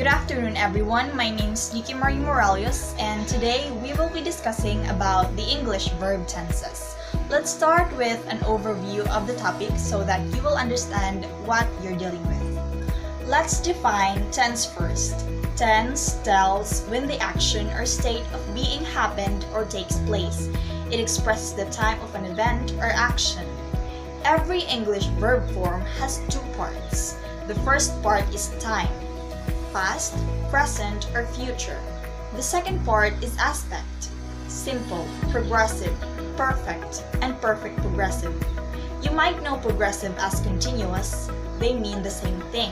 Good afternoon, everyone. My name is Nikki Morallos, and today we will be discussing about the English verb tenses. Let's start with an overview of the topic so that you will understand what you're dealing with. Let's define tense first. Tense tells when the action or state of being happened or takes place. It expresses the time of an event or action. Every English verb form has two parts. The first part is time. Past, present, or future. The second part is aspect. Simple, progressive, perfect, and perfect progressive. You might know progressive as continuous. They mean the same thing.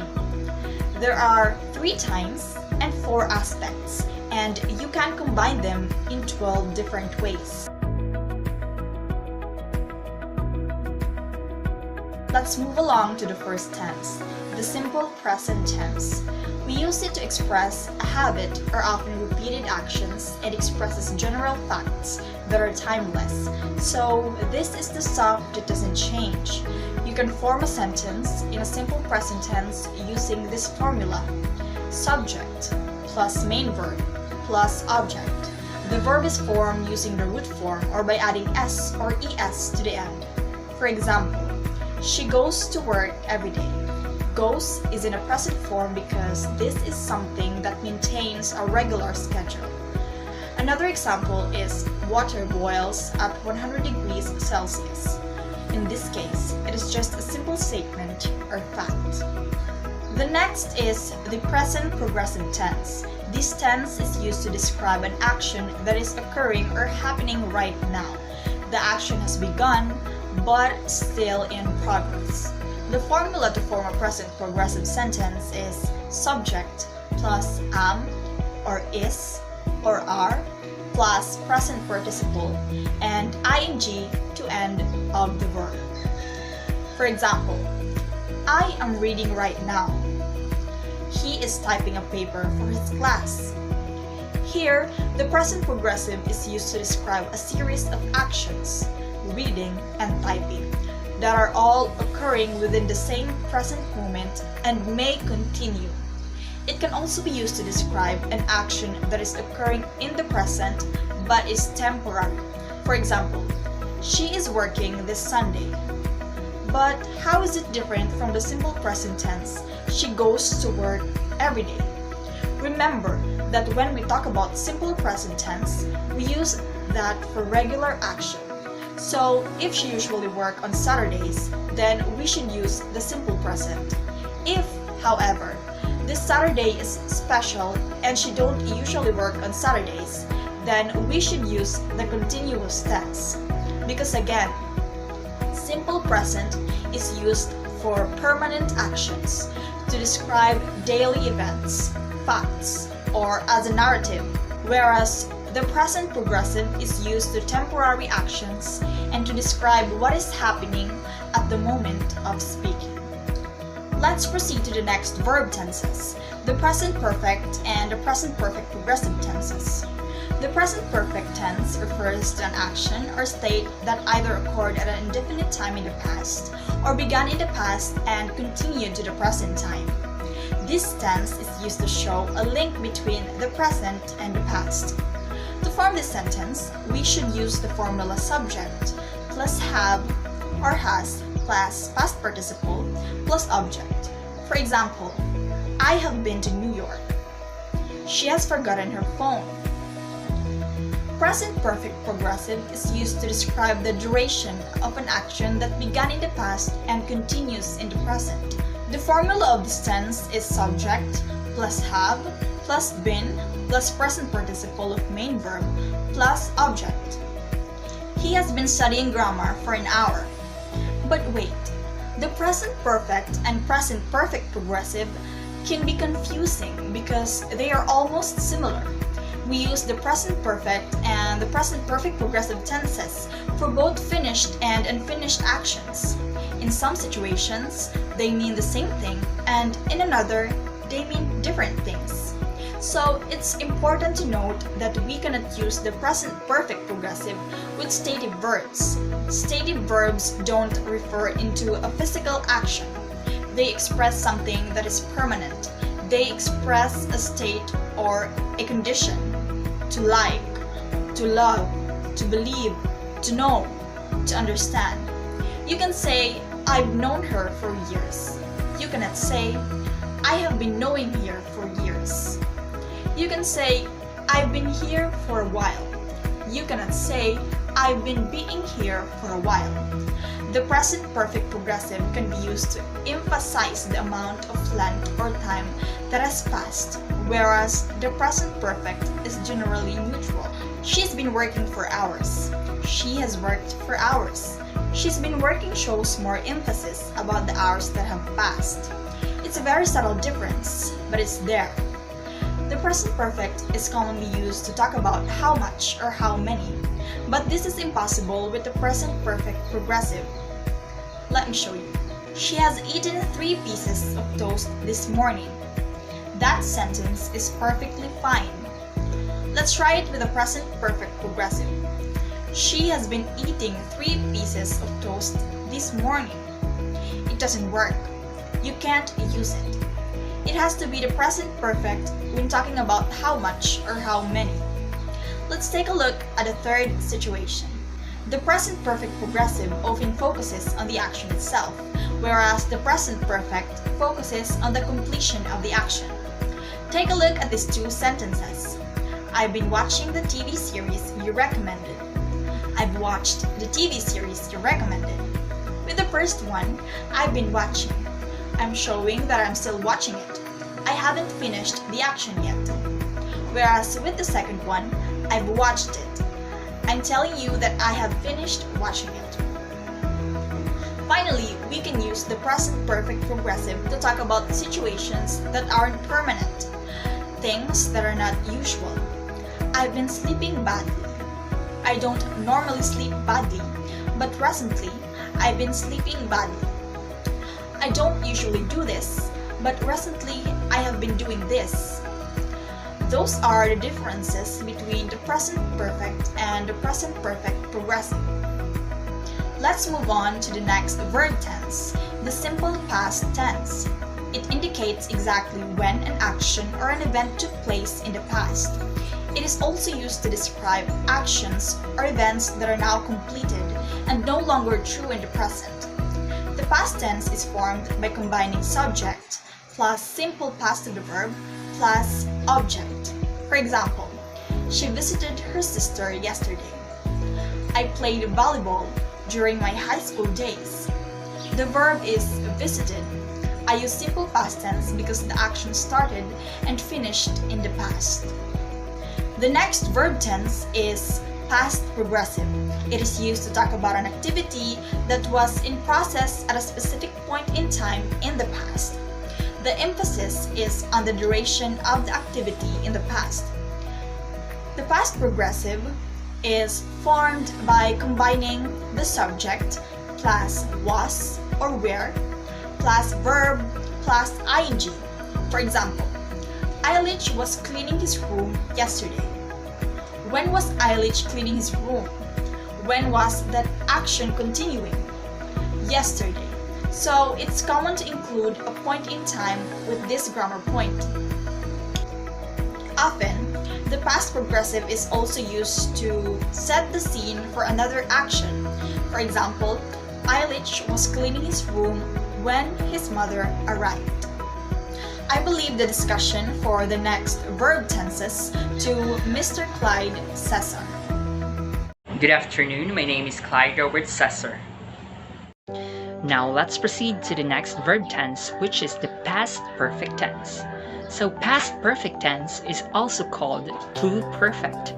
There are 3 times and 4 aspects, and you can combine them in 12 different ways. Let's move along to the first tense, the simple present tense. We use it to express a habit or often repeated actions. It expresses general facts that are timeless. So this is the stuff that doesn't change. You can form a sentence in a simple present tense using this formula. Subject plus main verb plus object. The verb is formed using the root form or by adding s or es to the end. For example, she goes to work every day. Goes is in a present form because this is something that maintains a regular schedule. Another example is water boils at 100 degrees Celsius. In this case, it is just a simple statement or fact. The next is the present progressive tense. This tense is used to describe an action that is occurring or happening right now. The action has begun, but still in progress. The formula to form a present progressive sentence is subject plus am or is or are plus present participle and ing to end of the verb. For example, I am reading right now. He is typing a paper for his class. Here, the present progressive is used to describe a series of actions, reading and typing, that are all occurring within the same present moment and may continue. It can also be used to describe an action that is occurring in the present but is temporary. For example, she is working this Sunday. But how is it different from the simple present tense, she goes to work every day? Remember that when we talk about simple present tense, we use that for regular action. So, if she usually works on Saturdays, then we should use the simple present. If, however, this Saturday is special and she don't usually work on Saturdays, then we should use the continuous tense. Because again, simple present is used for permanent actions to describe daily events, facts, or as a narrative, whereas the present progressive is used to temporary actions and to describe what is happening at the moment of speaking. Let's proceed to the next verb tenses, the present perfect and the present perfect progressive tenses. The present perfect tense refers to an action or state that either occurred at an indefinite time in the past or began in the past and continued to the present time. This tense is used to show a link between the present and the past. To form this sentence, we should use the formula subject plus have or has plus past participle plus object. For example, I have been to New York. She has forgotten her phone. Present perfect progressive is used to describe the duration of an action that began in the past and continues in the present. The formula of this tense is subject plus have plus been plus present participle of main verb plus object. He has been studying grammar for an hour. But wait, the present perfect and present perfect progressive can be confusing because they are almost similar. We use the present perfect and the present perfect progressive tenses for both finished and unfinished actions. In some situations, they mean the same thing, and in another, they mean different things. So it's important to note that we cannot use the present perfect progressive with stative verbs. Stative verbs don't refer into a physical action. They express something that is permanent. They express a state or a condition. To like, to love, to believe, to know, to understand. You can say, I've known her for years. You cannot say, I have been knowing her for years. You can say, I've been here for a while. You cannot say, I've been being here for a while. The present perfect progressive can be used to emphasize the amount of length or time that has passed, whereas the present perfect is generally neutral. She's been working for hours. She has worked for hours. She's been working shows more emphasis about the hours that have passed. It's a very subtle difference, but it's there. The present perfect is commonly used to talk about how much or how many, but this is impossible with the present perfect progressive. Let me show you. She has eaten 3 pieces of toast this morning. That sentence is perfectly fine. Let's try it with the present perfect progressive. She has been eating 3 pieces of toast this morning. It doesn't work. You can't use it. It has to be the present perfect when talking about how much or how many. Let's take a look at the third situation. The present perfect progressive often focuses on the action itself, whereas the present perfect focuses on the completion of the action. Take a look at these 2 sentences. I've been watching the TV series you recommended. I've watched the TV series you recommended. With the first one, I've been watching. I'm showing that I'm still watching it. I haven't finished the action yet. Whereas with the second one, I've watched it. I'm telling you that I have finished watching it. Finally, we can use the present perfect progressive to talk about situations that aren't permanent, things that are not usual. I've been sleeping badly. I don't normally sleep badly, but recently, I've been sleeping badly. I don't usually do this, but recently, I have been doing this. Those are the differences between the present perfect and the present perfect progressive. Let's move on to the next verb tense, the simple past tense. It indicates exactly when an action or an event took place in the past. It is also used to describe actions or events that are now completed and no longer true in the present. The past tense is formed by combining subject plus simple past of the verb plus object. For example, she visited her sister yesterday. I played volleyball during my high school days. The verb is visited. I use simple past tense because the action started and finished in the past. The next verb tense is past progressive. It is used to talk about an activity that was in process at a specific point in time in the past. The emphasis is on the duration of the activity in the past. The past progressive is formed by combining the subject plus was or were plus verb plus ing. For example, Eilich was cleaning his room yesterday. When was Eilich cleaning his room? When was that action continuing? Yesterday. So it's common to include a point in time with this grammar point. Often, the past progressive is also used to set the scene for another action. For example, Eilich was cleaning his room when his mother arrived. I believe the discussion for the next verb tenses to Mr. Clyde Cesar. Good afternoon, my name is Clyde Cesar. Now let's proceed to the next verb tense, which is the past perfect tense. So past perfect tense is also called pluperfect.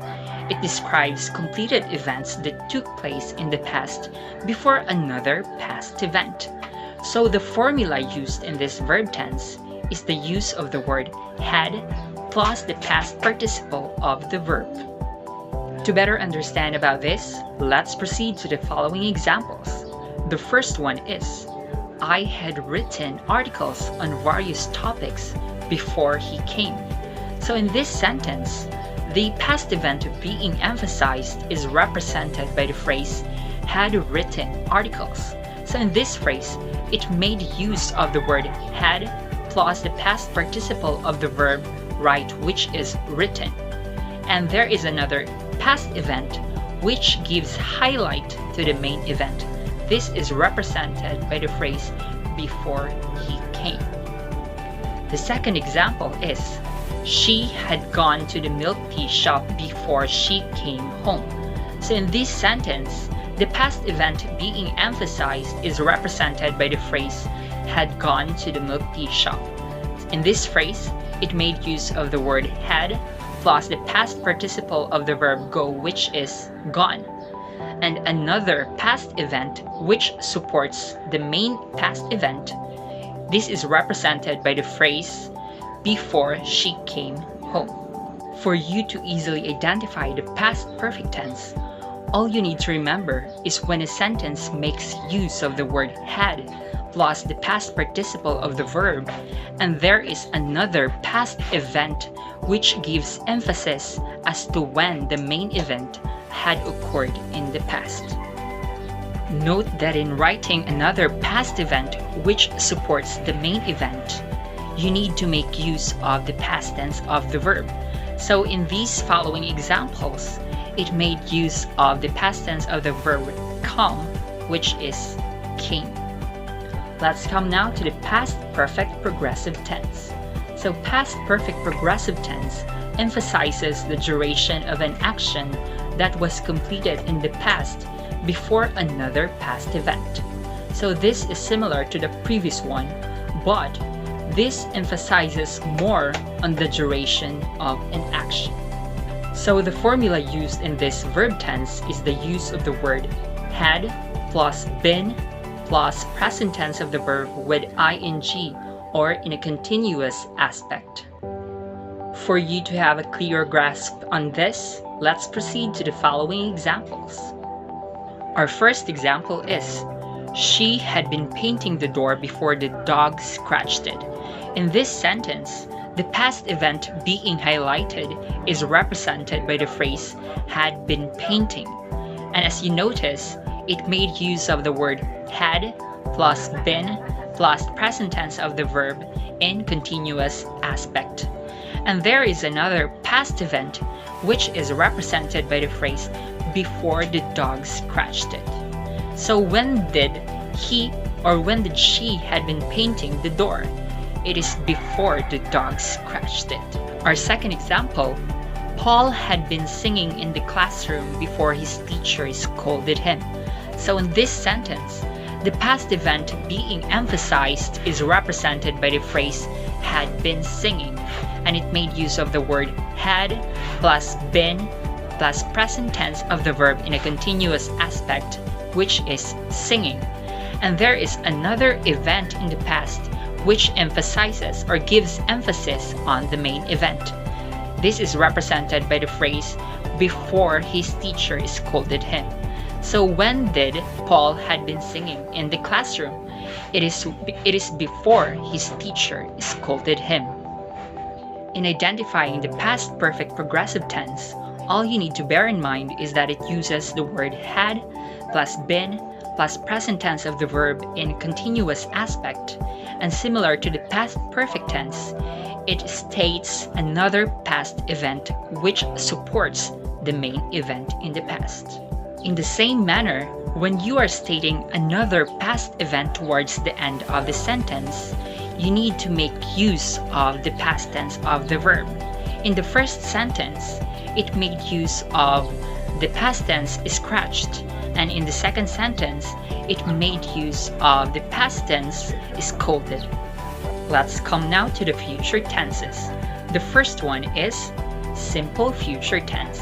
It describes completed events that took place in the past before another past event. So the formula used in this verb tense is the use of the word had plus the past participle of the verb. To better understand about this, let's proceed to the following examples. The first one is, I had written articles on various topics before he came. So in this sentence, the past event being emphasized is represented by the phrase had written articles. So in this phrase, it made use of the word had plus the past participle of the verb write, which is written. And there is another past event which gives highlight to the main event. This is represented by the phrase before he came. The second example is she had gone to the milk tea shop before she came home. So in this sentence, the past event being emphasized is represented by the phrase had gone to the milk tea shop. In this phrase, it made use of the word had plus the past participle of the verb go, which is gone. And another past event which supports the main past event, this is represented by the phrase before she came home. For you to easily identify the past perfect tense, all you need to remember is when a sentence makes use of the word had plus the past participle of the verb, and there is another past event which gives emphasis as to when the main event had occurred in the past. Note that in writing another past event which supports the main event, you need to make use of the past tense of the verb. So in these following examples, it made use of the past tense of the verb come, which is came. Let's come now to the past perfect progressive tense. So past perfect progressive tense emphasizes the duration of an action that was completed in the past before another past event. So this is similar to the previous one, but this emphasizes more on the duration of an action. So the formula used in this verb tense is the use of the word had plus been plus present tense of the verb with ing or in a continuous aspect. For you to have a clear grasp on this, let's proceed to the following examples. Our first example is she had been painting the door before the dog scratched it. In this sentence, the past event being highlighted is represented by the phrase had been painting. And as you notice, it made use of the word had plus been plus present tense of the verb in continuous aspect. And there is another past event which is represented by the phrase before the dog scratched it. So when did he or when did she had been painting the door? It is before the dog scratched it. Our second example, Paul had been singing in the classroom before his teacher scolded him. So in this sentence, the past event being emphasized is represented by the phrase had been singing, and it made use of the word had plus been plus present tense of the verb in a continuous aspect, which is singing. And there is another event in the past which emphasizes or gives emphasis on the main event. This is represented by the phrase before his teacher scolded him. So when did Paul had been singing in the classroom? It is before his teacher scolded him. In identifying the past perfect progressive tense, all you need to bear in mind is that it uses the word had plus been plus present tense of the verb in continuous aspect, and similar to the past perfect tense, it states another past event which supports the main event in the past. In the same manner, when you are stating another past event towards the end of the sentence, you need to make use of the past tense of the verb. In the first sentence, it made use of the past tense scratched, and in the second sentence, it made use of the past tense scolded. Let's come now to the future tenses. The first one is simple future tense.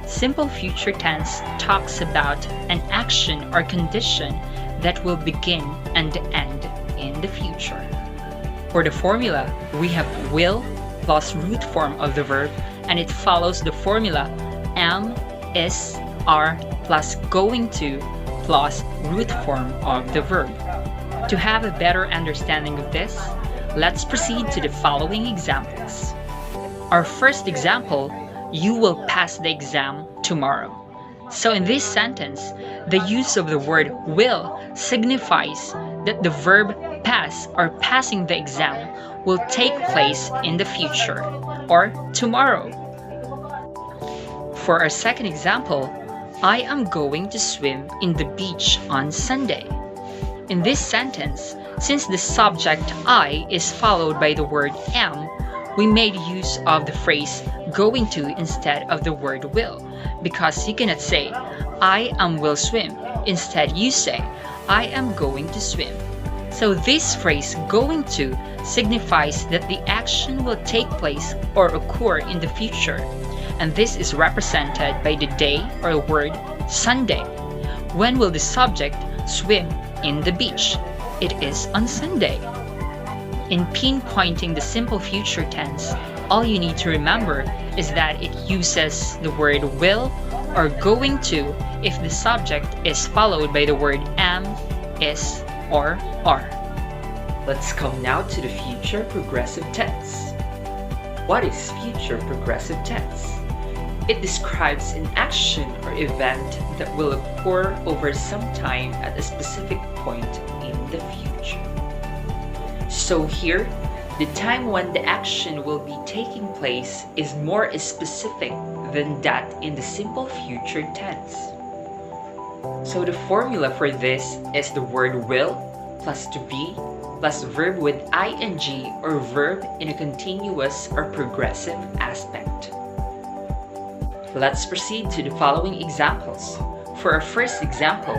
Simple future tense talks about an action or condition that will begin and end in the future. For the formula, we have will plus root form of the verb, and it follows the formula am, is, are plus going to plus root form of the verb. To have a better understanding of this, let's proceed to the following examples. Our first example, you will pass the exam tomorrow. So in this sentence, the use of the word will signifies that the verb pass or passing the exam will take place in the future or tomorrow. For our second example, I am going to swim in the beach on Sunday. In this sentence, since the subject I is followed by the word am, we made use of the phrase going to instead of the word will, because you cannot say I am will swim. Instead, you say I am going to swim. So this phrase going to signifies that the action will take place or occur in the future, and this is represented by the day or word Sunday. When will the subject swim in the beach? It is on Sunday. In pinpointing the simple future tense, all you need to remember is that it uses the word will or going to if the subject is followed by the word am, is, or are. Let's come now to the future progressive tense. What is future progressive tense? It describes an action or event that will occur over some time at a specific point in the future. So here, the time when the action will be taking place is more specific than that in the simple future tense. So the formula for this is the word will plus to be plus verb with ing or verb in a continuous or progressive aspect. Let's proceed to the following examples. For our first example,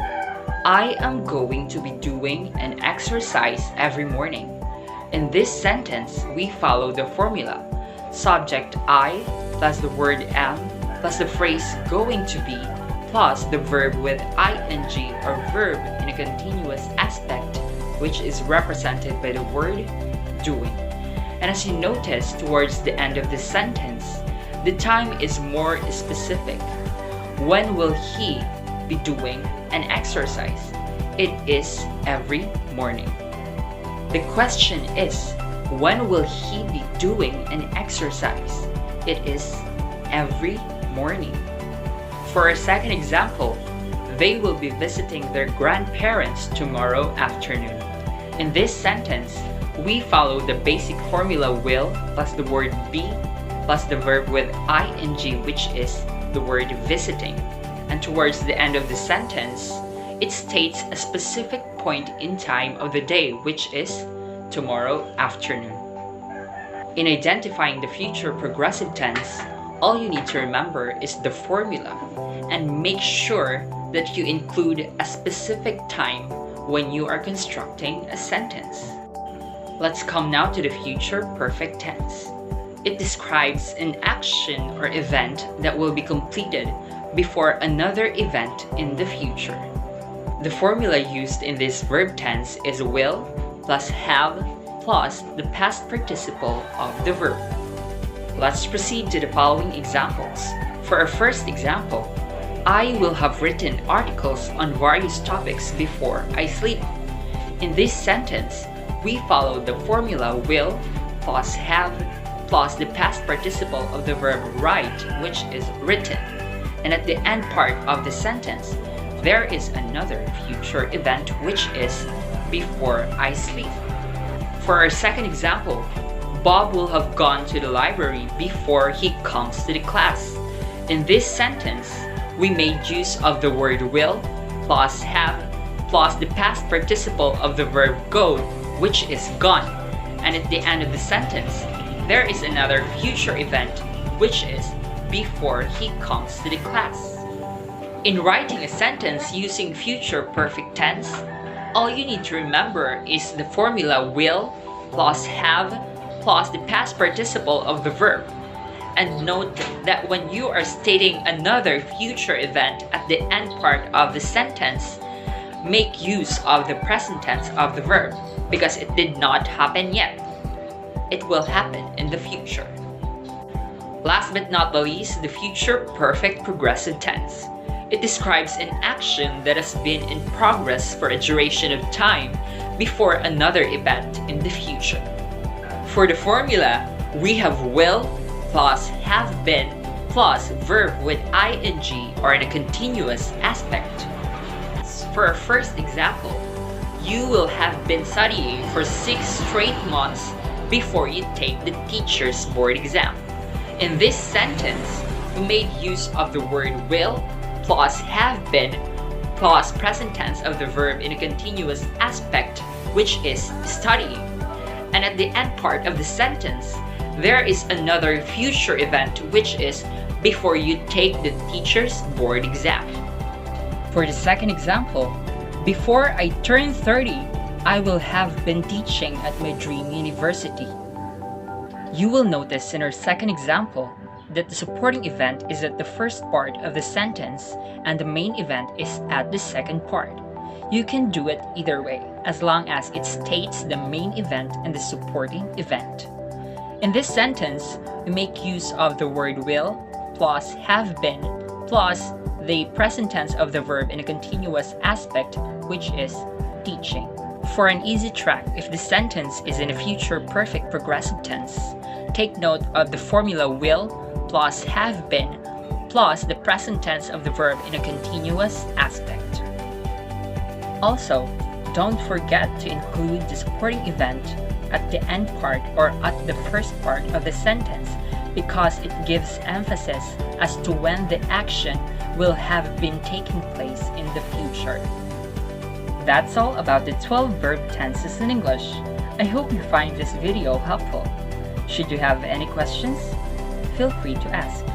I am going to be doing an exercise every morning. In this sentence, we follow the formula subject I plus the word am plus the phrase going to be plus the verb with ing or verb in a continuous aspect, which is represented by the word doing. And as you notice towards the end of the sentence, the time is more specific. When will he be doing an exercise? It is every morning. The question is, when will he be doing an exercise? It is every morning. For our second example, they will be visiting their grandparents tomorrow afternoon. In this sentence, we follow the basic formula will plus the word be plus the verb with ing, which is the word visiting. And towards the end of the sentence, it states a specific point in time of the day, which is tomorrow afternoon. In identifying the future progressive tense, all you need to remember is the formula and make sure that you include a specific time when you are constructing a sentence. Let's come now to the future perfect tense. It describes an action or event that will be completed before another event in the future. The formula used in this verb tense is will plus have plus the past participle of the verb. Let's proceed to the following examples. For our first example, I will have written articles on various topics before I sleep. In this sentence, we follow the formula will plus have plus the past participle of the verb write, which is written. And at the end part of the sentence, there is another future event, which is before I sleep. For our second example, Bob will have gone to the library before he comes to the class. In this sentence, we made use of the word will plus have plus the past participle of the verb go, which is gone. And at the end of the sentence, there is another future event, which is before he comes to the class. In writing a sentence using future perfect tense, all you need to remember is the formula will plus have plus the past participle of the verb. And note that when you are stating another future event at the end part of the sentence, make use of the present tense of the verb because it did not happen yet. It will happen in the future. Last but not the least, the future perfect progressive tense. It describes an action that has been in progress for a duration of time before another event in the future. For the formula, we have will plus have been plus verb with ing or in a continuous aspect. For our first example, you will have been studying for 6 straight months before you take the teacher's board exam. In this sentence, we made use of the word will plus have been plus present tense of the verb in a continuous aspect, which is studying. And at the end part of the sentence, there is another future event, which is before you take the teacher's board exam. For the second example, before I turn 30, I will have been teaching at my dream university. You will notice in our second example that the supporting event is at the first part of the sentence and the main event is at the second part. You can do it either way, as long as it states the main event and the supporting event. In this sentence, we make use of the word will plus have been plus the present tense of the verb in a continuous aspect, which is teaching. For an easy track, if the sentence is in a future perfect progressive tense, take note of the formula will plus have been plus the present tense of the verb in a continuous aspect. Also, don't forget to include the supporting event at the end part or at the first part of the sentence because it gives emphasis as to when the action will have been taking place in the future. That's all about the 12 verb tenses in English. I hope you find this video helpful. Should you have any questions, feel free to ask.